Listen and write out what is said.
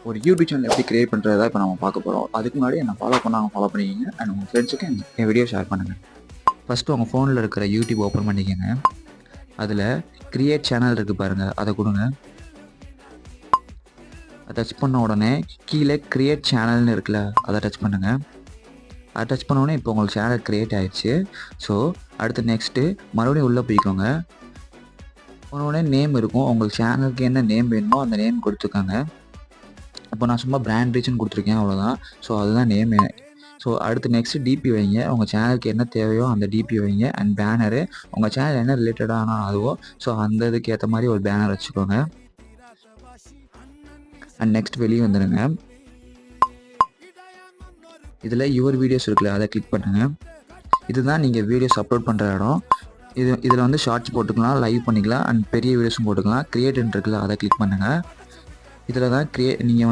ஒரு YouTube channel எப்படி create பண்ணுறதா இப்போ நம்ம பார்க்க போகிறோம். அதுக்கு முன்னாடி என்ன ஃபாலோ பண்ணிக்கிங்க அண்ட் உங்கள் ஃப்ரெண்ட்ஸுக்கு என் வீடியோ ஷேர் பண்ணுங்கள். ஃபஸ்ட்டு உங்கள் ஃபோனில் இருக்கிற யூடியூப் ஓப்பன் பண்ணிக்கோங்க. அதில் கிரியேட் சேனல் இருக்குது பாருங்கள், அதை கொடுங்க. அதை டச் பண்ண உடனே கீழே கிரியேட் சேனல்னு இருக்குல்ல, அதை டச் பண்ணுங்கள். அதை டச் பண்ணோடனே இப்போ உங்களுக்கு சேனல் க்ரியேட் ஆகிடுச்சு. ஸோ அடுத்து நெக்ஸ்ட்டு மறுபடியும் உள்ளே போய்க்கோங்க. உடனே நேம் இருக்கும், உங்களுக்கு சேனலுக்கு என்ன நேம் வேணுமோ அந்த நேம் கொடுத்துக்கோங்க. இப்போ நான் சும்மா பிராண்ட் ரீச்னு கொடுத்துருக்கேன், அவ்வளோதான். ஸோ அதுதான் நேமு. ஸோ அடுத்து நெக்ஸ்ட்டு டிபி வைங்க. உங்கள் சேனலுக்கு என்ன தேவையோ அந்த டிபி வைங்க. அண்ட் பேனரு உங்கள் சேனல் என்ன ரிலேட்டடான அதுவோ ஸோ அந்த இதுக்கு ஏற்ற மாதிரி ஒரு பேனர் வச்சுக்கோங்க. அண்ட் நெக்ஸ்ட் வெளியே வந்துடுங்க. இதில் யுவர் வீடியோஸ் இருக்குல்ல, அதை கிளிக் பண்ணுங்கள். இதுதான் நீங்கள் வீடியோஸ் அப்லோட் பண்ணுற இடம். இதில் வந்து ஷார்ட்ஸ் போட்டுக்கலாம், லைவ் பண்ணிக்கலாம், அண்ட் பெரிய வீடியோஸும் போட்டுக்கலாம். கிரியேட்னு இருக்குல்ல, அதை கிளிக் பண்ணுங்கள். இதில் தான் நீங்கள்